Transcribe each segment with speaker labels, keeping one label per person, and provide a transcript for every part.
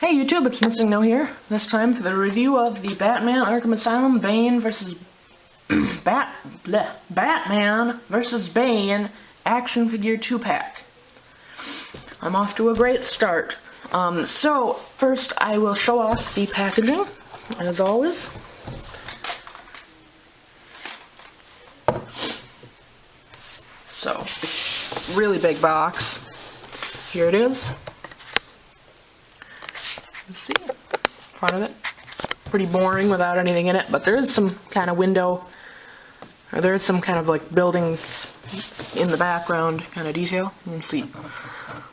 Speaker 1: Hey YouTube, it's Missing No here. This time for the review of the Batman Arkham Asylum Bane versus Batman versus Bane action figure 2-pack. I'm off to a great start. So first I will show off the packaging, as always. So, it's a really big box. Here it is. Let's see, front of it. Pretty boring without anything in it, but there is some kind of window, or there is some kind of like buildings in the background kind of detail. You can see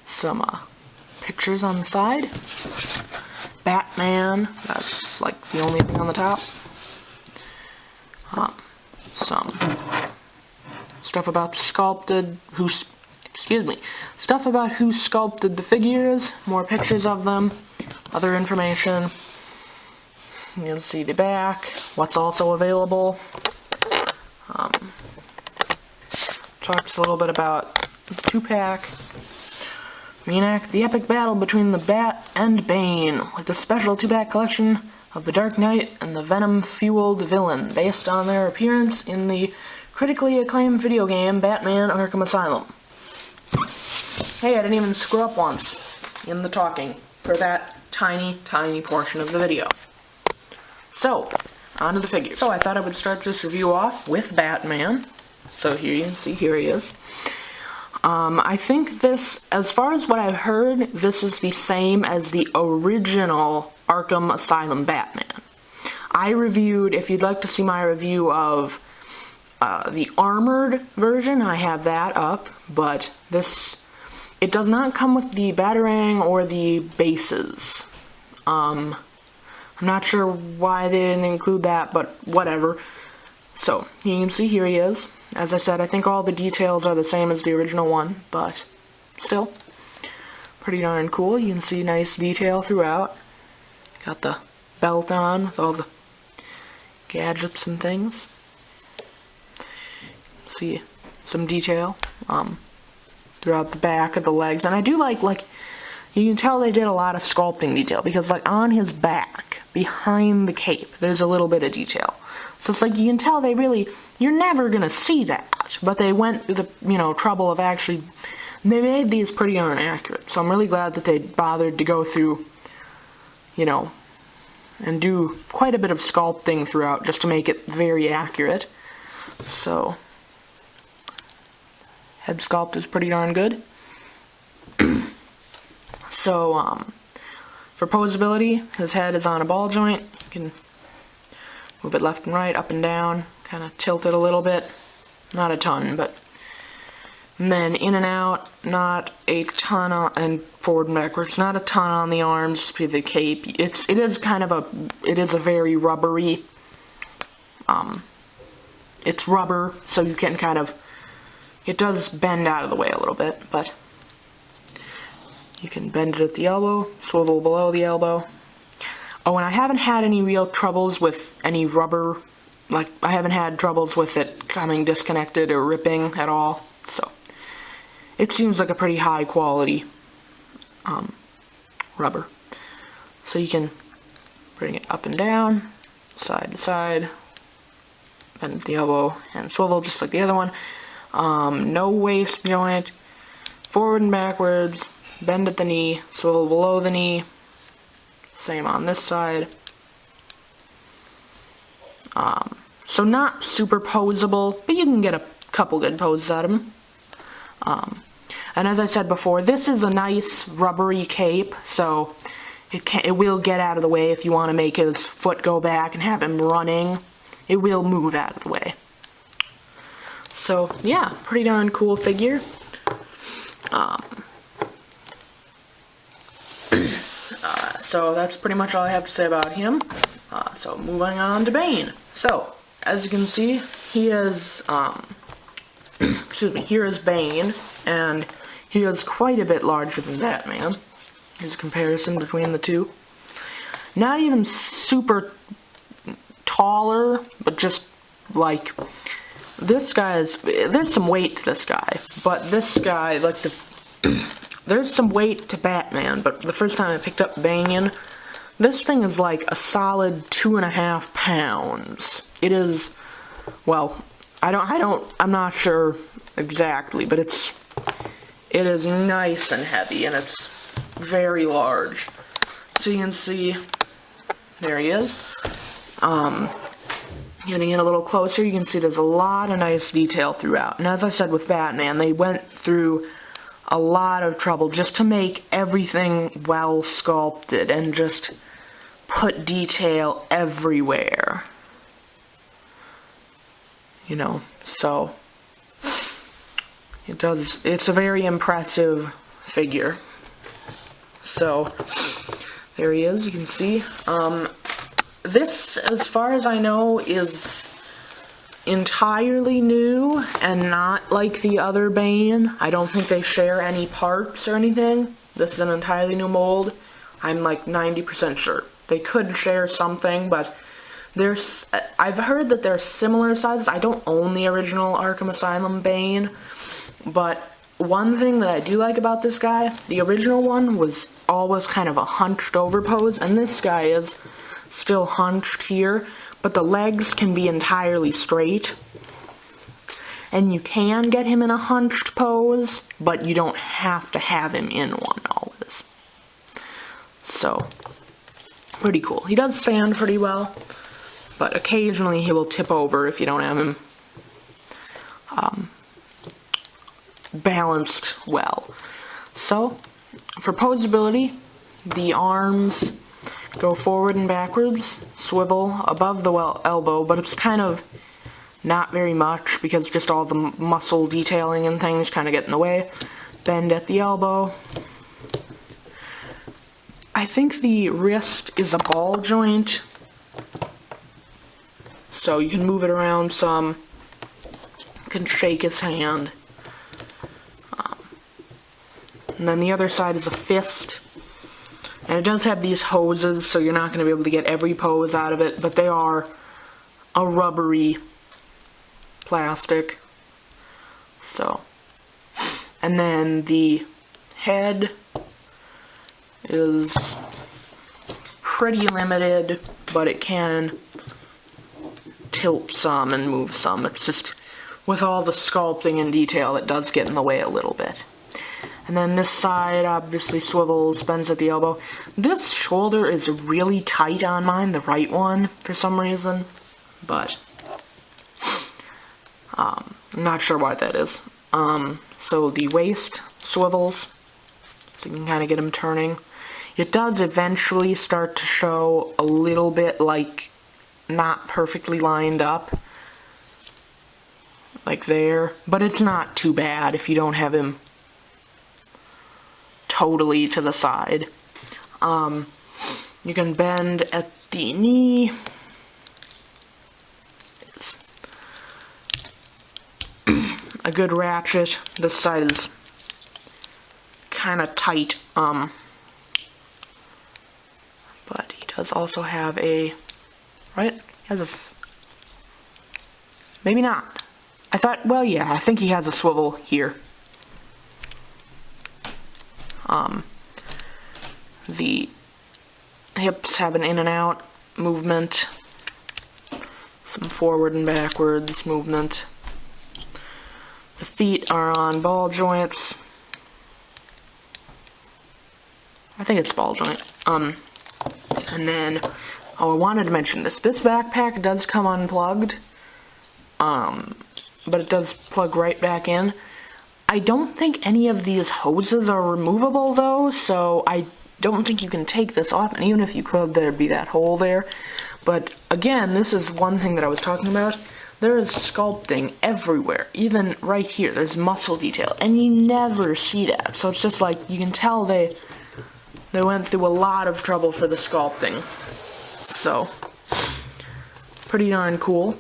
Speaker 1: some pictures on the side. Batman, that's like the only thing on the top. Some stuff about the stuff about who sculpted the figures, more pictures of them, other information. You can see the back, what's also available. Talks a little bit about the 2-pack. Reenact the epic battle between the Bat and Bane with the special 2-pack collection of the Dark Knight and the Venom-fueled villain, based on their appearance in the critically acclaimed video game Batman Arkham Asylum. Hey, I didn't even screw up once in the talking for that tiny portion of the video. So, on to the figure. So I thought I would start this review off with Batman. So here you can see, here he is. I think this, as far as what I've heard, this is the same as the original Arkham Asylum Batman. I reviewed, if you'd like to see my review of the armored version, I have that up, but this, it does not come with the Batarang or the bases. I'm not sure why they didn't include that, but whatever. So, you can see here he is. As I said, I think all the details are the same as the original one, but still, pretty darn cool. You can see nice detail throughout. Got the belt on with all the gadgets and things. See some detail throughout the back of the legs, and I do like you can tell they did a lot of sculpting detail, because like on his back behind the cape there's a little bit of detail, so it's like you can tell they really, you're never gonna see that, but they went through the trouble of actually, they made these pretty darn accurate. So I'm really glad that they bothered to go through and do quite a bit of sculpting throughout just to make it very accurate. So head sculpt is pretty darn good. So, for posability, his head is on a ball joint. You can move it left and right, up and down, kind of tilt it a little bit. Not a ton, but... And then in and out, not a ton on, and forward and backwards, not a ton on the arms, just the cape. It is a very rubbery, it's rubber, so you can kind of, it does bend out of the way a little bit, but you can bend it at the elbow, swivel below the elbow. Oh, and I haven't had any real troubles with any rubber, like, I haven't had troubles with it coming disconnected or ripping at all, so it seems like a pretty high quality rubber. So you can bring it up and down, side to side, bend at the elbow, and swivel just like the other one. No waist joint, forward and backwards, bend at the knee, swivel below the knee, same on this side. So not super posable, but you can get a couple good poses out of him. And as I said before, this is a nice rubbery cape, so it will get out of the way if you want to make his foot go back and have him running. It will move out of the way. So yeah, pretty darn cool figure. So that's pretty much all I have to say about him. So moving on to Bane. So, as you can see, he is, here is Bane, and he is quite a bit larger than Batman. Here's a comparison between the two. Not even super taller, but just like, this guy is, there's some weight to this guy, but this guy, like there's some weight to Batman, but the first time I picked up Bane, this thing is like a solid 2.5 pounds. It is, well, I'm not sure exactly, but it is nice and heavy, and it's very large. So you can see, there he is. Getting in a little closer, you can see there's a lot of nice detail throughout. And as I said with Batman, they went through a lot of trouble just to make everything well sculpted and just put detail everywhere. You know, so it's a very impressive figure. So there he is, you can see. This, as far as I know, is entirely new and not like the other Bane. I don't think they share any parts or anything. This is an entirely new mold. I'm like 90% sure. They could share something, but I've heard that they're similar sizes. I don't own the original Arkham Asylum Bane, but one thing that I do like about this guy, the original one was always kind of a hunched over pose, and this guy is still hunched here, but the legs can be entirely straight. And you can get him in a hunched pose, but you don't have to have him in one always. So, pretty cool. He does stand pretty well, but occasionally he will tip over if you don't have him balanced well. So, for posability, the arms go forward and backwards, swivel above the elbow, but it's kind of not very much because just all the muscle detailing and things kind of get in the way. Bend at the elbow. I think the wrist is a ball joint, so you can move it around some. You can shake his hand. And then the other side is a fist. And it does have these hoses, so you're not going to be able to get every pose out of it, but they are a rubbery plastic. So, and then the head is pretty limited, but it can tilt some and move some. It's just, with all the sculpting and detail, it does get in the way a little bit. And then this side obviously swivels, bends at the elbow. This shoulder is really tight on mine, the right one, for some reason. But, I'm not sure why that is. So the waist swivels, so you can kind of get him turning. It does eventually start to show a little bit like not perfectly lined up. Like there. But it's not too bad if you don't have him totally to the side. You can bend at the knee. It's a good ratchet. This side is kind of tight, but he does also have a, right? He has a, maybe not. I thought, well, yeah, I think he has a swivel here. The hips have an in and out movement, some forward and backwards movement. The feet are on ball joints. I think it's ball joint. And then, oh, I wanted to mention this. This backpack does come unplugged, but it does plug right back in. I don't think any of these hoses are removable though, so I don't think you can take this off, and even if you could, there'd be that hole there. But again, this is one thing that I was talking about. There is sculpting everywhere, even right here. There's muscle detail, and you never see that. So it's just like, you can tell they went through a lot of trouble for the sculpting. So, pretty darn cool.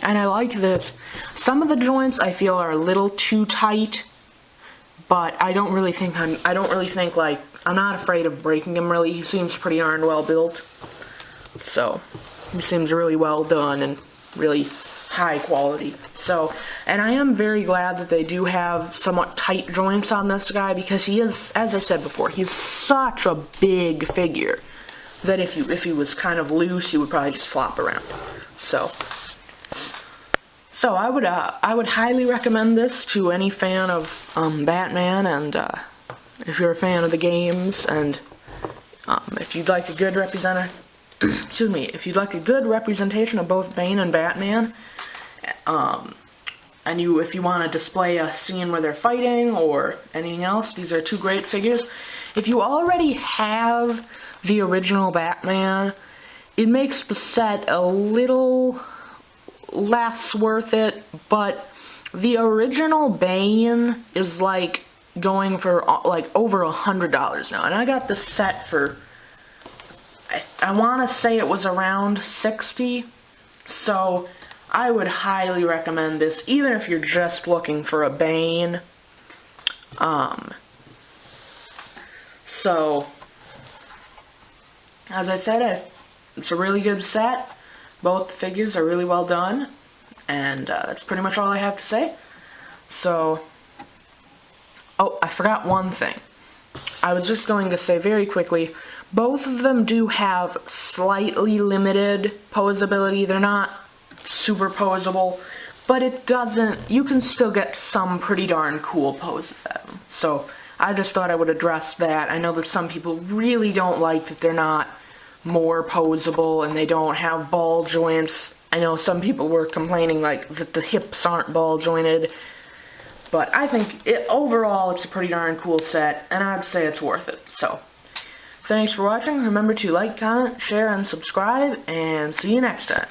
Speaker 1: And I like that some of the joints I feel are a little too tight, but I don't really think like, I'm not afraid of breaking him really. He seems pretty darn well built. So, he seems really well done and really high quality. So, and I am very glad that they do have somewhat tight joints on this guy, because he is, as I said before, he's such a big figure that if he was kind of loose, he would probably just flop around. So I would highly recommend this to any fan of Batman, and if you're a fan of the games, and if you'd like a good if you'd like a good representation of both Bane and Batman, and if you want to display a scene where they're fighting or anything else, these are two great figures. If you already have the original Batman, it makes the set a little less worth it, but the original Bane is like going for like over $100 now, and I got the set for, I want to say it was around $60, so I would highly recommend this, even if you're just looking for a Bane. So, as I said, it's a really good set. Both figures are really well done, and that's pretty much all I have to say. So, oh, I forgot one thing. I was just going to say very quickly, both of them do have slightly limited posability. They're not super posable, but it doesn't, you can still get some pretty darn cool poses at them. So, I just thought I would address that. I know that some people really don't like that they're not more posable and they don't have ball joints. I know some people were complaining like that the hips aren't ball jointed, but I think overall it's a pretty darn cool set, and I'd say it's worth it. So, thanks for watching. Remember to like, comment, share, and subscribe, and see you next time.